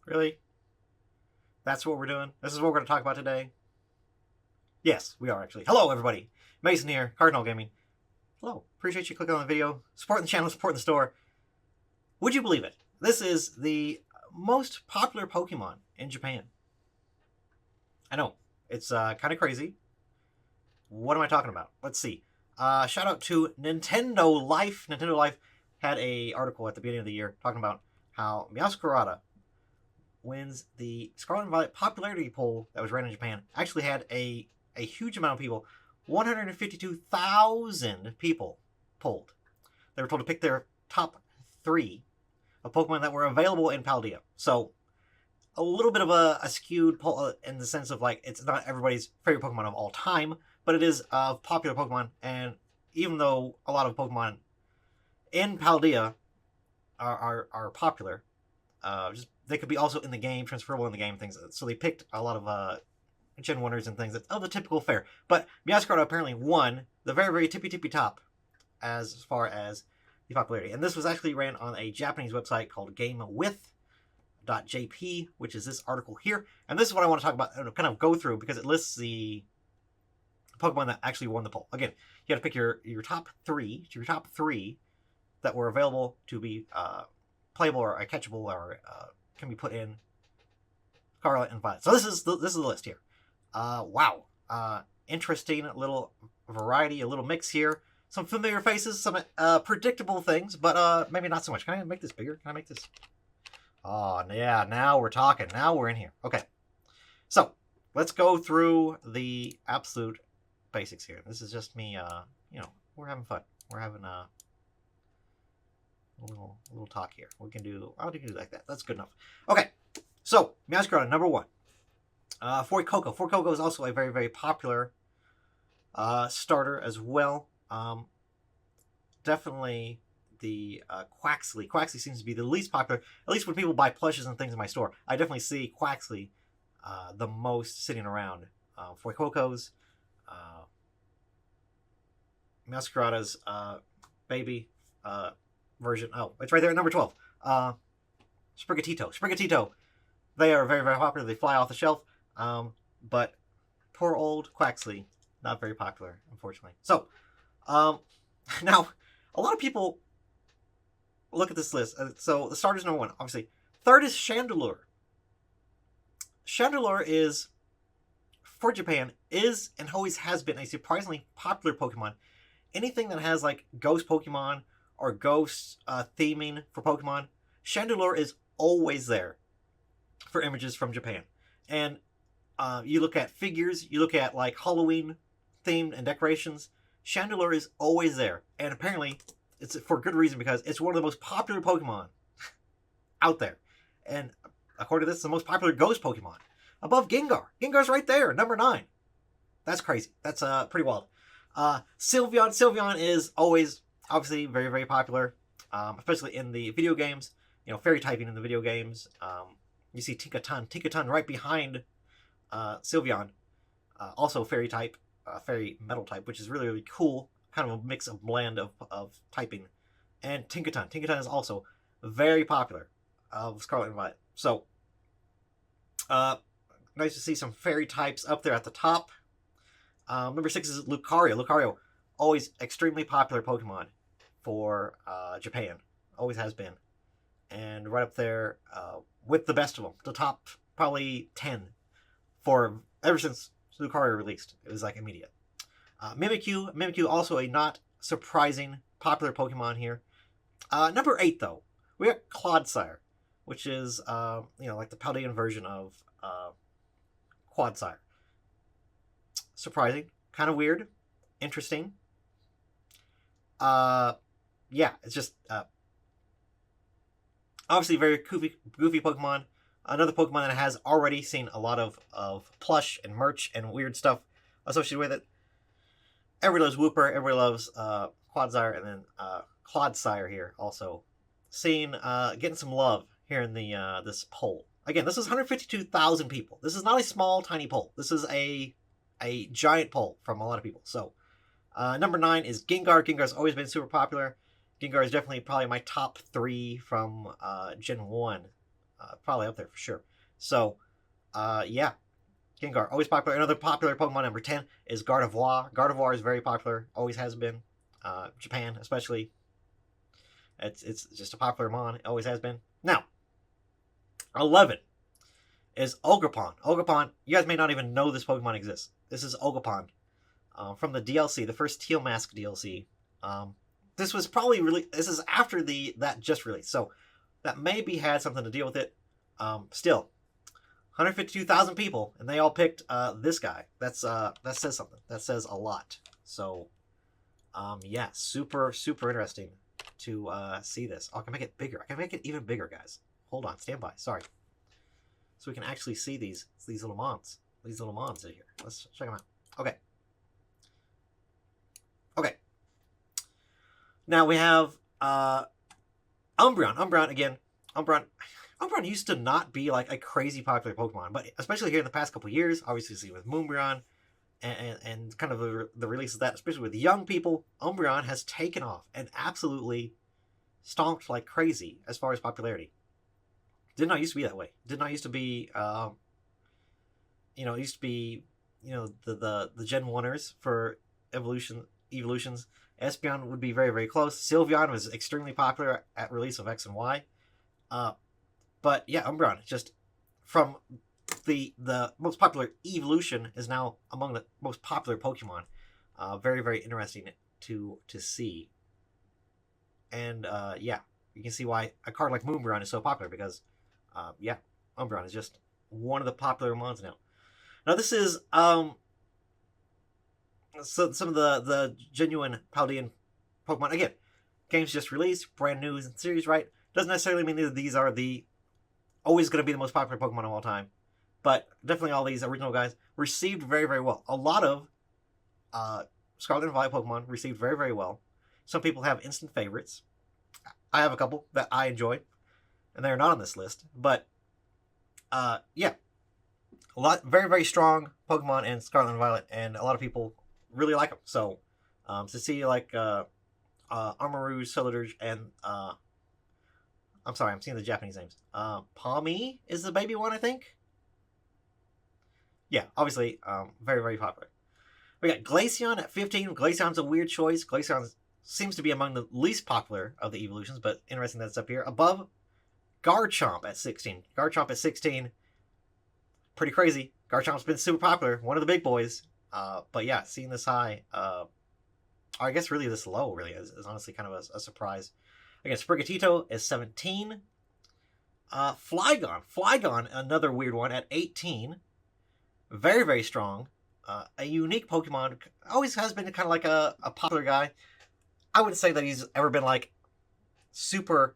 Really? That's what we're doing? This is what we're going to talk about today? Yes, we are actually. Hello, everybody. Mason here, Cardinal Gaming. Hello. Appreciate you clicking on the video, supporting the channel, supporting the store. Would you believe it? This is the most popular Pokemon in Japan. I know. It's kind of crazy. What am I talking about? Let's see. Shout out to Nintendo Life. Nintendo Life had an article at the beginning of the year talking about how Meowscarada wins the Scarlet and Violet popularity poll that was ran in Japan. Actually had a huge amount of people. 152,000 people polled. They were told to pick their top 3 of Pokemon that were available in Paldea. So, a little bit of a skewed poll in the sense of, like, it's not everybody's favorite Pokemon of all time, but it is popular Pokemon, and even though a lot of Pokemon in Paldea are popular, they could be also in the game, transferable in the game, things. So they picked a lot of Gen 1ers and things. The typical fare. But Meowscarada apparently won the very, very tippy top as far as the popularity. And this was actually ran on a Japanese website called GameWith.jp, which is this article here. And this is what I want to talk about, kind of go through, because it lists the Pokemon that actually won the poll. Again, you got to pick your top 3, that were available to be playable or catchable or can be put in Scarlet and Violet. So this is the list here. Wow. Interesting little variety, a little mix here. Some familiar faces, some predictable things, but maybe not so much. Can I make this bigger? Can I make this? Oh, yeah, now we're talking. Now we're in here. Okay. So, let's go through the absolute basics here. This is just me, we're having fun. We're having a little talk here. I'll do like that. That's good enough. Okay. So, Meowscarada, number 1. Fuecoco. Fuecoco is also a very, very popular starter as well. Definitely the Quaxley. Quaxley seems to be the least popular, at least when people buy plushes and things in my store. I definitely see Quaxley the most sitting around. Fuecoco's, Meowscarada's baby version. Oh, it's right there at number 12. Sprigatito. They are very, very popular. They fly off the shelf. But poor old Quaxley, not very popular, unfortunately. So, now, a lot of people look at this list. So, the starter's number 1, obviously. 3rd is Chandelure. Chandelure is, for Japan, is and always has been a surprisingly popular Pokemon. Anything that has, like, ghost Pokemon or ghost theming for Pokemon, Chandelure is always there for images from Japan. And you look at figures, you look at, like, Halloween themed and decorations, Chandelure is always there. And apparently, it's for good reason, because it's one of the most popular Pokemon out there. And according to this, it's the most popular ghost Pokemon. Above Gengar. Gengar's right there, number 9. That's crazy. That's pretty wild. Sylveon. Sylveon is always, obviously, very, very popular, especially in the video games. Fairy typing in the video games. You see Tinkaton right behind Sylveon. Also fairy type, fairy metal type, which is really, really cool. Kind of a mix of blend of typing. And Tinkaton. Tinkaton is also very popular of Scarlet and Violet. So, nice to see some fairy types up there at the top. Number 6 is Lucario. Lucario, always extremely popular Pokemon for Japan. Always has been. And right up there with the best of them. The top probably 10 for ever since Lucario released. It was like immediate. Mimikyu. Mimikyu, also a not surprising popular Pokemon here. Number 8, though, we got Clodsire, which is like the Paldean version of Quagsire. Surprising, kind of weird, interesting. Yeah, it's just obviously very goofy Pokemon. Another Pokemon that has already seen a lot of plush and merch and weird stuff associated with it. Everybody loves Wooper, everybody loves Quagsire, and then Clodsire here also. Getting some love here in the this poll. Again, this is 152,000 people. This is not a small, tiny poll. This is a giant poll from a lot of people. So, number 9 is Gengar. Gengar's always been super popular. Gengar is definitely probably my top 3 from Gen 1 Probably up there for sure. So, yeah, Gengar, always popular. Another popular Pokemon, number 10, is Gardevoir. Gardevoir is very popular, always has been. Japan, especially. It's just a popular mon, it always has been. Now, 11 is Ogerpon. Ogerpon, you guys may not even know this Pokemon exists. This is Ogerpon from the DLC, the first Teal Mask DLC. This was probably this is after that just released, so that maybe had something to deal with it. Still, 152,000 people, and they all picked this guy. That says something. That says a lot. So, yeah, super interesting to see this. Oh, I can make it bigger. I can make it even bigger, guys. Hold on, stand by. Sorry. So we can actually see these little mons. These little mons in here. Let's check them out. Okay. Okay. Now we have Umbreon. Umbreon again. Umbreon used to not be like a crazy popular Pokemon, but especially here in the past couple years, obviously with Moonbreon and kind of the release of that, especially with young people, Umbreon has taken off and absolutely stomped like crazy as far as popularity. Did not used to be that way. Did not used to be, it used to be, the Gen 1ers for evolutions. Espeon would be very, very close. Sylveon was extremely popular at release of X and Y. But yeah, Umbreon, just from the most popular evolution, is now among the most popular Pokemon. Very, very interesting to see. And yeah, you can see why a card like Moonbreon is so popular, because yeah, Umbreon is just one of the popular mons now. Now this is so some of the genuine Paldean Pokemon. Again, games just released, brand new in series, right? Doesn't necessarily mean that these are always going to be the most popular Pokemon of all time, but definitely all these original guys received very, very well. A lot of Scarlet and Violet Pokemon received very, very well. Some people have instant favorites. I have a couple that I enjoy, and they're not on this list. But yeah, very, very strong Pokemon in Scarlet and Violet, and a lot of people really like them. So to see like Armarouge, Solarge, and I'm sorry, I'm seeing the Japanese names. Palmy is the baby one, I think. Yeah, obviously, very, very popular. We got Glaceon at 15. Glaceon's a weird choice. Glaceon seems to be among the least popular of the evolutions, but interesting that it's up here. Above Garchomp at 16. Garchomp at 16. Pretty crazy. Garchomp's been super popular. One of the big boys. But yeah, seeing this high, I guess really this low really is honestly kind of a surprise. Again, Sprigatito is 17. Flygon, another weird one at 18. Very, very strong. A unique Pokemon. Always has been kind of like a popular guy. I wouldn't say that he's ever been like super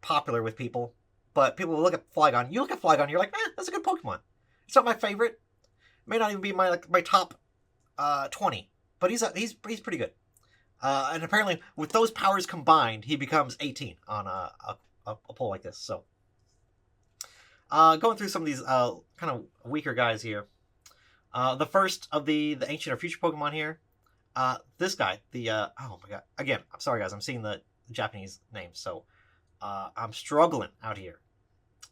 popular with people, but people will look at Flygon. You look at Flygon, you're like, that's a good Pokemon. It's not my favorite. It may not even be my top 20, but he's pretty good. And apparently, with those powers combined, he becomes 18 on a poll like this. So, going through some of these kind of weaker guys here. The first of the ancient or future Pokemon here. This guy, oh my god. Again, I'm sorry guys, I'm seeing the Japanese names, so I'm struggling out here.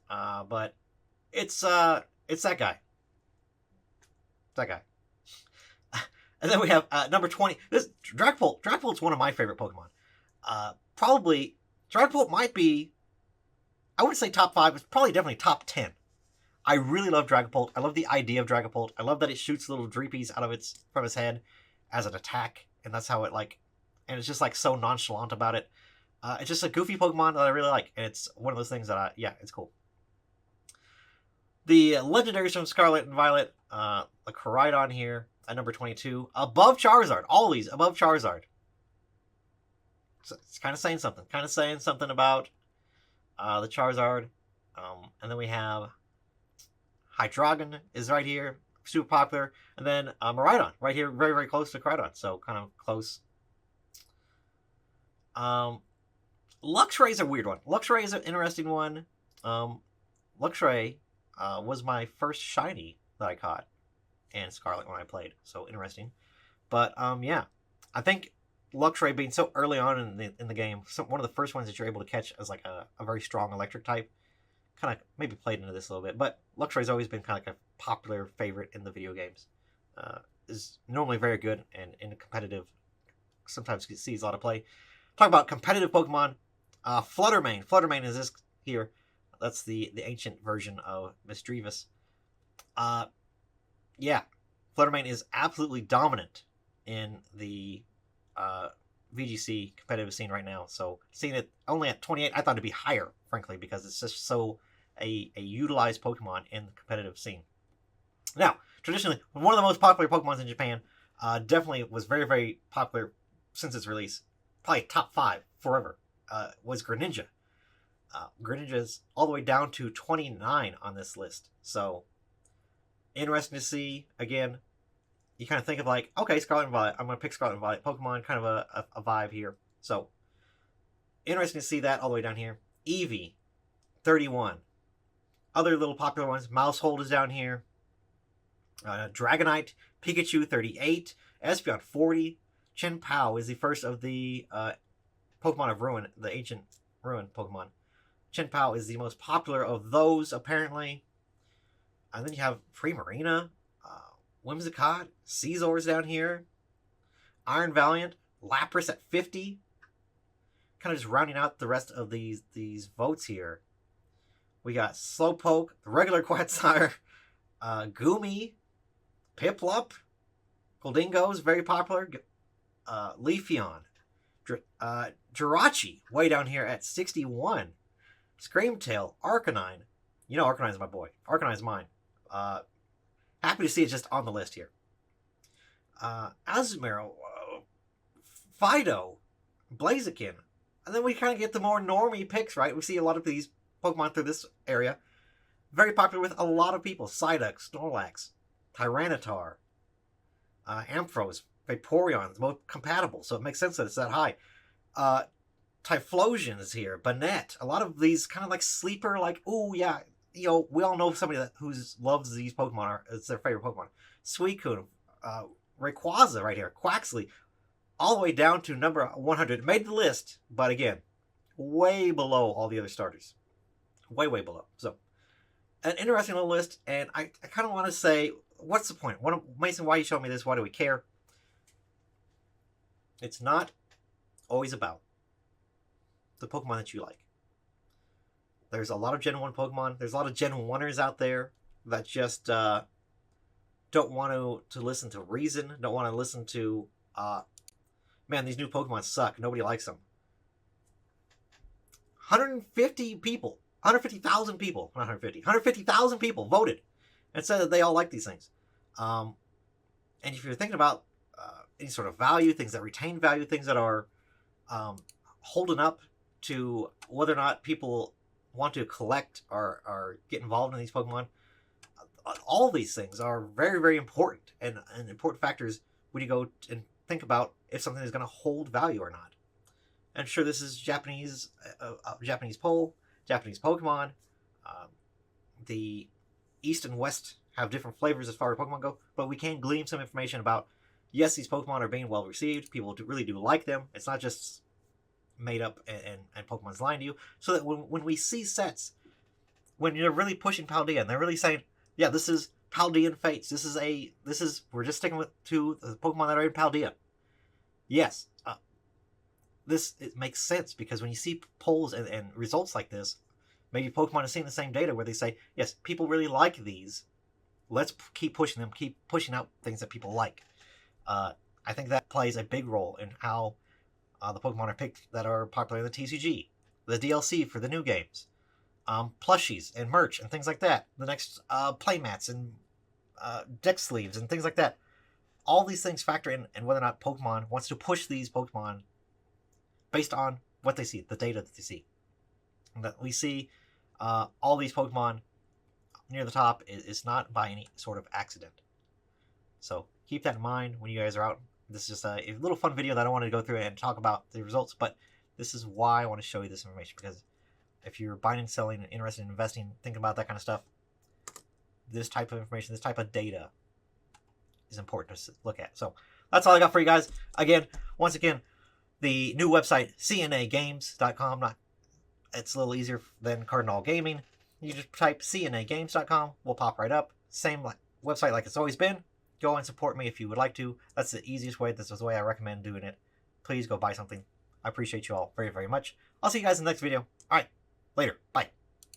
But it's that guy. That guy. And then we have number 20. This Dragapult. Dragapult's one of my favorite Pokemon. Probably Dragapult might be, I wouldn't say top 5, it's probably definitely top 10. I really love Dragapult. I love the idea of Dragapult. I love that it shoots little Dreepies from its head as an attack, and that's how it and it's just like so nonchalant about it. It's just a goofy Pokemon that I really like, and it's one of those things that it's cool. The legendaries from Scarlet and Violet, the Koraidon here at number 22, above Charizard. All these above Charizard. So it's kind of saying something. Kind of saying something about the Charizard. And then we have Hydreigon is right here, super popular. And then Miraidon right here, very, very close to Koraidon. So kind of close. Luxray is a weird one. Luxray is an interesting one. Luxray was my first shiny that I caught in Scarlet when I played, so interesting. But yeah, I think Luxray being so early on in the game, one of the first ones that you're able to catch as like a very strong electric type, kind of maybe played into this a little bit, but Luxray's always been kind of like a popular favorite in the video games. Is normally very good and in a competitive, sometimes sees a lot of play. Talk about competitive Pokemon. Fluttermane. Fluttermane is this here. That's the ancient version of Misdreavus. Yeah, Fluttermane is absolutely dominant in the VGC competitive scene right now. So seeing it only at 28, I thought it'd be higher, frankly, because it's just so a utilized Pokemon in the competitive scene. Now, traditionally, one of the most popular Pokemons in Japan, definitely was very, very popular since its release. Probably top 5 forever, was Greninja. Greninja's all the way down to 29 on this list. So, interesting to see. Again, you kind of think of like, okay, Scarlet and Violet. I'm going to pick Scarlet and Violet Pokemon, kind of a vibe here. So, interesting to see that all the way down here. Eevee, 31. Other little popular ones, Mousehold is down here. Dragonite, Pikachu, 38. Espeon, 40. Chien-Pao is the first of the Pokemon of Ruin, the ancient Ruin Pokemon. Chien-Pao is the most popular of those, apparently. And then you have Primarina, Whimsicott, Scizor's down here. Iron Valiant, Lapras at 50. Kind of just rounding out the rest of these votes here. We got Slowpoke, the regular Quagsire, Goomy, Piplup, Goldingo is very popular. Leafeon, Jirachi, way down here at 61. Screamtail, Arcanine. You know Arcanine's my boy. Arcanine's mine. Happy to see it just on the list here. Azumarill, Fido, Blaziken. And then we kind of get the more normie picks, right? We see a lot of these Pokemon through this area. Very popular with a lot of people. Psyduck, Snorlax, Tyranitar, Ampharos, Vaporeon is most compatible, so it makes sense that it's that high. Typhlosion is here. Banette. A lot of these kind of like sleeper, like, oh yeah, you know, we all know somebody who loves these Pokemon, it's their favorite Pokemon. Suicune, Rayquaza right here, Quaxley, all the way down to number 100. Made the list, but again, way below all the other starters. Way, way below. So, an interesting little list, and I kind of want to say, what's the point? Mason, why are you showing me this? Why do we care? It's not always about the Pokemon that you like. There's a lot of Gen 1 Pokemon. There's a lot of Gen 1ers out there that just don't want to listen to reason, don't want to listen to, man, these new Pokemon suck. Nobody likes them. 150 people, 150,000 people, not 150, 150,000 people voted and said that they all like these things. And if you're thinking about any sort of value, things that retain value, things that are holding up to whether or not people want to collect or get involved in these Pokemon, all these things are very, very important and important factors when you go and think about if something is going to hold value or not. And sure, this is Japanese poll, Japanese Pokemon. The East and West have different flavors as far as Pokemon go, but we can glean some information about, yes, these Pokemon are being well received. People really do like them. It's not just made up and Pokemon's lying to you. So that when we see sets, when you're really pushing Paldea and they're really saying, yeah, this is Paldean Fates. We're just sticking to the Pokemon that are in Paldea. Yes, it makes sense because when you see polls and results like this, maybe Pokemon is seeing the same data where they say, yes, people really like these. Let's keep pushing them, keep pushing out things that people like. I think that plays a big role in how the Pokemon are picked that are popular in the TCG, the DLC for the new games, plushies and merch and things like that, the next playmats and deck sleeves and things like that. All these things factor in whether or not Pokemon wants to push these Pokemon based on what they see, the data that they see. And that we see all these Pokemon near the top is not by any sort of accident. So keep that in mind when you guys are out. This is just a little fun video that I wanted to go through and talk about the results, but this is why I want to show you this information, because if you're buying and selling and interested in investing, thinking about that kind of stuff, this type of information, this type of data is important to look at. So that's all I got for you guys. Once again, the new website, cnagames.com. It's a little easier than Cardinal Gaming. You just type cnagames.com. We'll pop right up. Same website like it's always been. Go and support me if you would like to. That's the easiest way. This is the way I recommend doing it. Please go buy something. I appreciate you all very, very much. I'll see you guys in the next video. All right. Later. Bye.